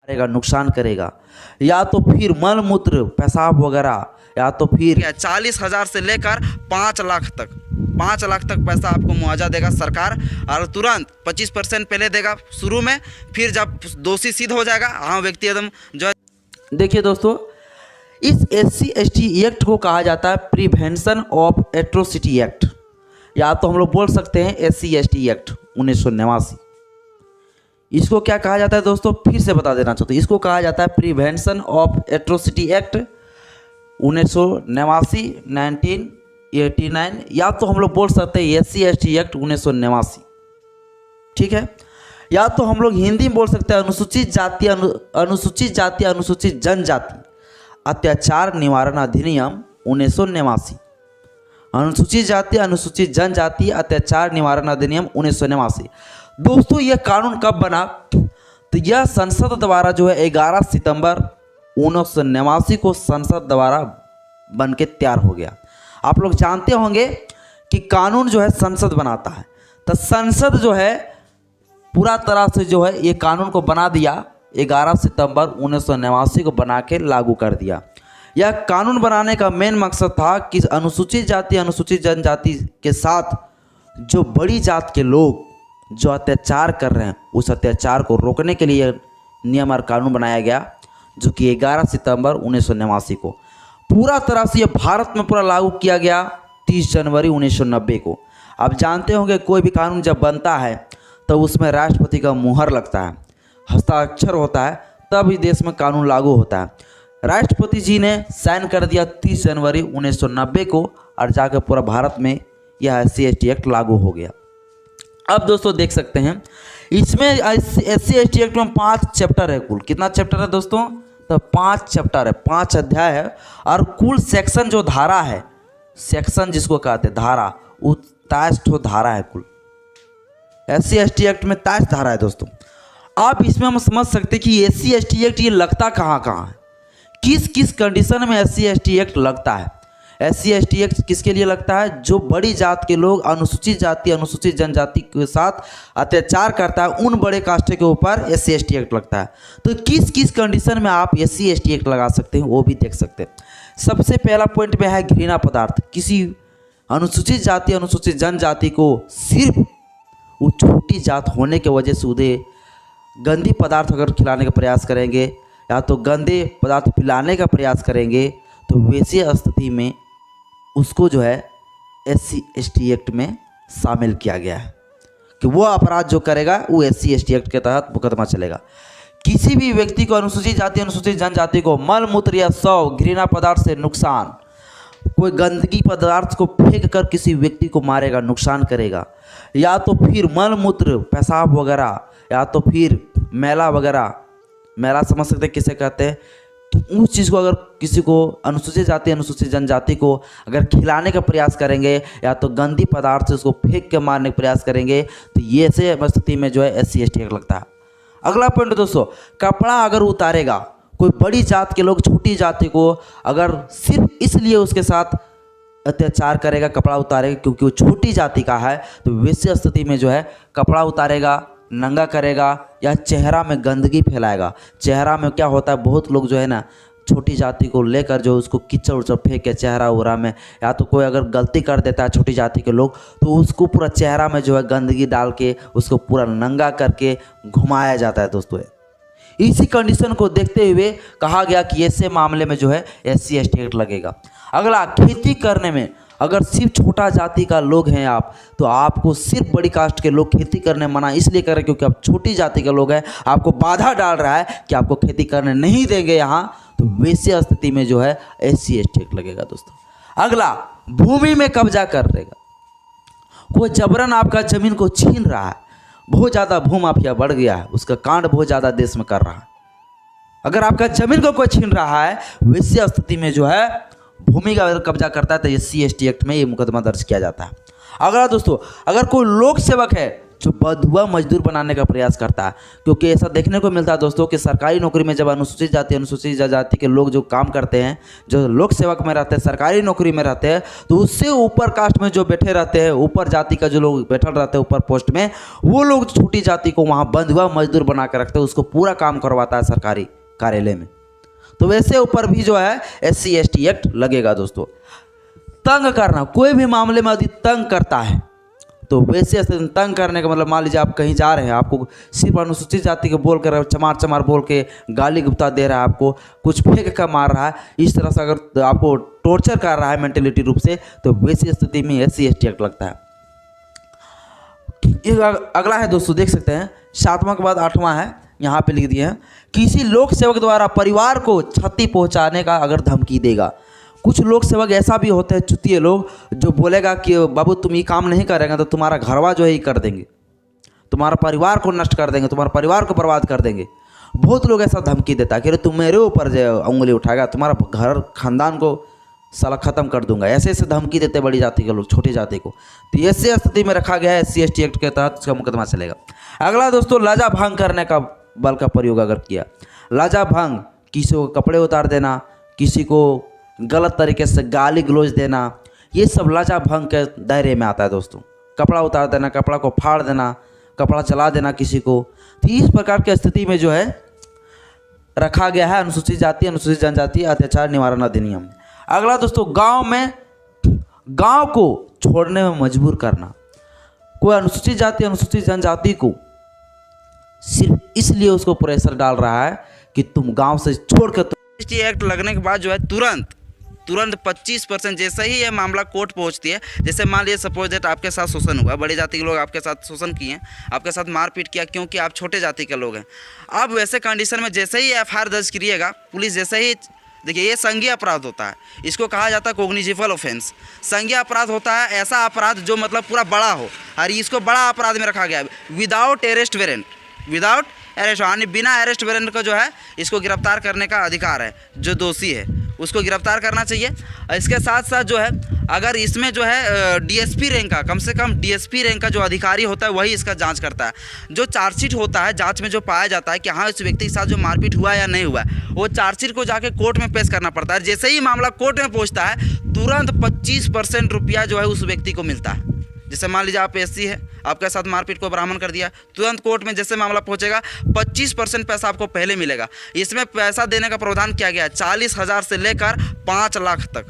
करेगा, नुकसान करेगा, या तो फिर मल मूत्र पेशाब वगैरह, या तो फिर 40,000 से लेकर 5 लाख तक 5 लाख तक पैसा आपको मुआवजा देगा सरकार। और तुरंत 25% पहले देगा शुरू में, फिर जब दोषी सिद्ध हो जाएगा हाँ व्यक्ति एकदम जो। देखिए दोस्तों, इस SC/ST एक्ट को कहा जाता है प्रिवेंशन ऑफ एट्रोसिटी एक्ट, या तो हम लोग बोल सकते हैं SC/ST एक्ट 1989। इसको क्या कहा जाता है दोस्तों, फिर से बता देना चाहता हूँ। इसको कहा जाता है प्रिवेंशन ऑफ एट्रोसिटी एक्ट 1989 1989, या तो हम लोग बोल सकते हैं SC/ST एक्ट 1989, ठीक है। या तो हम लोग हिंदी में बोल सकते हैं अनुसूचित जाति अनुसूचित जनजाति अत्याचार निवारण अधिनियम 1989। अनुसूचित जाति अनुसूचित जनजाति अत्याचार निवारण अधिनियम 1989। दोस्तों यह कानून कब बना, तो यह संसद द्वारा जो है 11 सितंबर 1989 को संसद द्वारा बन के तैयार हो गया। आप लोग जानते होंगे कि कानून जो है संसद बनाता है, तो संसद जो है पूरा तरह से जो है ये कानून को बना दिया, 11 सितंबर 1989 को बना के लागू कर दिया। यह कानून बनाने का मेन मकसद था कि अनुसूचित जाति अनुसूचित जनजाति के साथ जो बड़ी जात के लोग जो अत्याचार कर रहे हैं उस अत्याचार को रोकने के लिए नियम और कानून बनाया गया, जो कि 11 सितंबर 1989 को पूरा तरह से ये भारत में पूरा लागू किया गया 30 जनवरी 1990 को। आप जानते होंगे कोई भी कानून जब बनता है तो उसमें राष्ट्रपति का मुहर लगता है, हस्ताक्षर होता है, तब ही देश में कानून लागू होता है। राष्ट्रपति जी ने साइन कर दिया 30 जनवरी 1990 को, और जाकर पूरा भारत में यह SC/ST एक्ट लागू हो गया। अब दोस्तों देख सकते हैं इसमें SC/ST एक्ट में 5 चैप्टर है कुल। कितना चैप्टर है दोस्तों, तो 5 चैप्टर है, 5 अध्याय है, और कुल सेक्शन जो धारा है, सेक्शन जिसको कहते हैं धारा, वो 23 धारा है कुल। SC/ST एक्ट में 23 धारा है दोस्तों। आप इसमें हम समझ सकते हैं कि SC/ST एक्ट ये लगता कहाँ कहाँ है, किस किस कंडीशन में SC/ST एक्ट लगता है। SC/ST एक्ट किसके लिए लगता है, जो बड़ी जात के लोग अनुसूचित जाति अनुसूचित जनजाति के साथ अत्याचार करता है, उन बड़े कास्ट के ऊपर SC/ST एक्ट लगता है। तो किस किस कंडीशन में आप SC/ST एक्ट लगा सकते हैं वो भी देख सकते हैं। सबसे पहला पॉइंट में है घृणा पदार्थ। किसी अनुसूचित जाति अनुसूचित जनजाति को सिर्फ वो छोटी जात होने की वजह से उन्हें गंदी पदार्थ अगर खिलाने का प्रयास करेंगे या तो गंदे पदार्थ पिलाने का प्रयास करेंगे, तो वैसी स्थिति में उसको जो है SC/ST एक्ट में शामिल किया गया है कि वो अपराध जो करेगा वो SC/ST एक्ट के तहत मुकदमा चलेगा। किसी भी व्यक्ति को अनुसूचित जाति अनुसूचित जनजाति को मल मूत्र या शव घृणा पदार्थ से नुकसान, कोई गंदगी पदार्थ को फेंक कर किसी व्यक्ति को मारेगा, नुकसान करेगा, या तो फिर मल मूत्र पेशाब वगैरह, या तो फिर मैला वगैरह, मैला समझ सकते हैं किसे कहते हैं, उस चीज़ को अगर किसी को अनुसूचित जाति अनुसूचित जनजाति को अगर खिलाने का प्रयास करेंगे या तो गंदी पदार्थ से उसको फेंक के मारने का प्रयास करेंगे, तो ये ऐसे स्थिति में जो है SC/ST एक्ट लगता है। अगला पॉइंट दोस्तों, कपड़ा अगर उतारेगा, कोई बड़ी जात के लोग छोटी जाति को अगर सिर्फ इसलिए उसके साथ अत्याचार करेगा, कपड़ा उतारेगा क्योंकि वो छोटी जाति का है, तो वैसी स्थिति में जो है कपड़ा उतारेगा, नंगा करेगा, या चेहरा में गंदगी फैलाएगा। चेहरा में क्या होता है, बहुत लोग जो है ना छोटी जाति को लेकर जो उसको कीचड़ उचड़ फेंक के चेहरा उरा में, या तो कोई अगर गलती कर देता है छोटी जाति के लोग, तो उसको पूरा चेहरा में जो है गंदगी डाल के उसको पूरा नंगा करके घुमाया जाता है दोस्तों। इसी कंडीशन को देखते हुए कहा गया कि ऐसे मामले में जो है SC/ST एक्ट लगेगा। अगला, खेती करने में अगर सिर्फ छोटा जाति का लोग हैं आप, तो आपको सिर्फ बड़ी कास्ट के लोग खेती करने मना इसलिए कर रहे हैं क्योंकि आप छोटी जाति के लोग हैं, आपको बाधा डाल रहा है कि आपको खेती करने नहीं देंगे यहाँ, तो वैसी स्थिति में जो है SC/ST एक्ट लगेगा दोस्तों। अगला, भूमि में कब्जा कर लेगा, कोई जबरन आपका जमीन को छीन रहा है, बहुत ज़्यादा भू माफिया बढ़ गया है, उसका कांड बहुत ज़्यादा देश में कर रहा है। अगर आपका जमीन को कोई छीन रहा है, वैसी स्थिति में जो है भूमि का अगर कब्जा करता है तो SC/ST एक्ट में ये मुकदमा दर्ज किया जाता है। अगला दोस्तों, अगर कोई लोक सेवक है जो बंधुआ मजदूर बनाने का प्रयास करता है। क्योंकि ऐसा देखने को मिलता है दोस्तों कि सरकारी नौकरी में जब अनुसूचित जाति अनुसूचित जनजाति के लोग जो काम करते हैं, जो लोक सेवक में रहते हैं, सरकारी नौकरी में रहते हैं, तो उससे ऊपर कास्ट में जो बैठे रहते हैं, ऊपर जाति का जो लोग बैठे रहते हैं ऊपर पोस्ट में, वो लोग छोटी जाति को वहाँ बंधुआ मजदूर बना कर रखते हैं, उसको पूरा काम करवाता है सरकारी कार्यालय में। तो वैसे ऊपर भी जो है SC ST एक्ट लगेगा दोस्तों। तंग करना, कोई भी मामले में यदि तंग करता है तो वैसे तंग करने का मतलब, मान लीजिए आप कहीं जा रहे हैं, आपको सिर्फ अनुसूचित जाति को बोल कर चमार चमार बोल के गाली गुप्ता दे रहा है, आपको कुछ फेंक कर मार रहा है, इस तरह से अगर आपको टॉर्चर कर रहा है मेंटलिटी रूप से, तो वैसी स्थिति में SC ST एक्ट लगता है। अगला है दोस्तों, देख सकते हैं 7वां के बाद 8वां है, यहाँ पे लिख दिए हैं, किसी लोक सेवक द्वारा परिवार को क्षति पहुँचाने का अगर धमकी देगा। कुछ लोक सेवक ऐसा भी होते हैं चुतिए लोग, जो बोलेगा कि बाबू तुम ये काम नहीं करेंगे तो तुम्हारा घरवा जो है ये कर देंगे, तुम्हारा परिवार को नष्ट कर देंगे, तुम्हारे परिवार को बर्बाद कर देंगे। बहुत लोग ऐसा धमकी देता है कि अरे तुम मेरे ऊपर जो उंगली उठाएगा, तुम्हारा घर खानदान को साला ख़त्म कर दूंगा, ऐसे ऐसे धमकी देते बड़ी जाति के लोग छोटी जाति को। तो ऐसे स्थिति में रखा गया है SC ST एक्ट के तहत उसका मुकदमा चलेगा। अगला दोस्तों, लाजा भंग करने का बल का प्रयोग अगर किया, लाजा भंग, किसी को कपड़े उतार देना, किसी को गलत तरीके से गाली गलौज देना, ये सब लाजा भंग के दायरे में आता है दोस्तों। कपड़ा उतार देना, कपड़ा को फाड़ देना, कपड़ा जला देना किसी को, तो इस प्रकार की स्थिति में जो है रखा गया है अनुसूचित जाति अनुसूचित जनजाति अत्याचार निवारण अधिनियम। अगला दोस्तों, गांव को छोड़ने में मजबूर करना। कोई अनुसूचित जाति अनुसूचित जनजाति को सिर्फ इसलिए उसको प्रेशर डाल रहा है कि तुम गांव से छोड़ कर, SC एक्ट लगने के बाद जो है तुरंत 25% जैसे ही ये मामला कोर्ट पहुंचती है, जैसे मान लीजिए सपोज दैट आपके साथ शोषण हुआ, बड़ी जाति के लोग आपके साथ शोषण किए, आपके साथ मारपीट किया क्योंकि आप छोटे जाति के लोग हैं। अब वैसे कंडीशन में जैसे ही FIR दर्ज करिएगा, पुलिस जैसे ही, देखिए ये संज्ञेय अपराध होता है, इसको कहा जाता है कॉग्निजिबल ऑफेंस। संज्ञेय अपराध होता है ऐसा अपराध जो मतलब पूरा बड़ा हो, और इसको बड़ा अपराध में रखा गया है। Without arrest warrant, without arrest यानी बिना अरेस्ट वारंट का जो है इसको गिरफ्तार करने का अधिकार है। जो दोषी है उसको गिरफ्तार करना चाहिए। इसके साथ साथ जो है अगर इसमें जो है DSP रैंक का, कम से कम DSP रैंक का जो अधिकारी होता है वही इसका जांच करता है। जो चार्जशीट होता है, जांच में जो पाया जाता है कि हाँ इस व्यक्ति के साथ जो मारपीट हुआ या नहीं हुआ, वो चार्जशीट को जाके कोर्ट में पेश करना पड़ता है। जैसे ही मामला कोर्ट में पहुँचता है, तुरंत 25% रुपया जो है उस व्यक्ति को मिलता है। जैसे मान लीजिए आप SC है, आपके साथ मारपीट को ब्राह्मण कर दिया, तुरंत कोर्ट में जैसे मामला पहुंचेगा 25% पैसा आपको पहले मिलेगा। इसमें पैसा देने का प्रावधान किया गया है 40,000 से लेकर 5 लाख तक,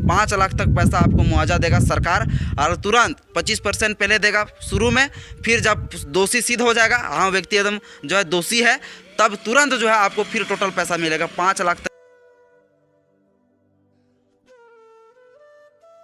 5 लाख तक पैसा आपको मुआवजा देगा सरकार। और तुरंत 25% पहले देगा शुरू में, फिर जब दोषी सिद्ध हो जाएगा, हाँ व्यक्ति एकदम जो है दोषी है, तब तुरंत जो है आपको फिर टोटल पैसा मिलेगा 5 लाख तक।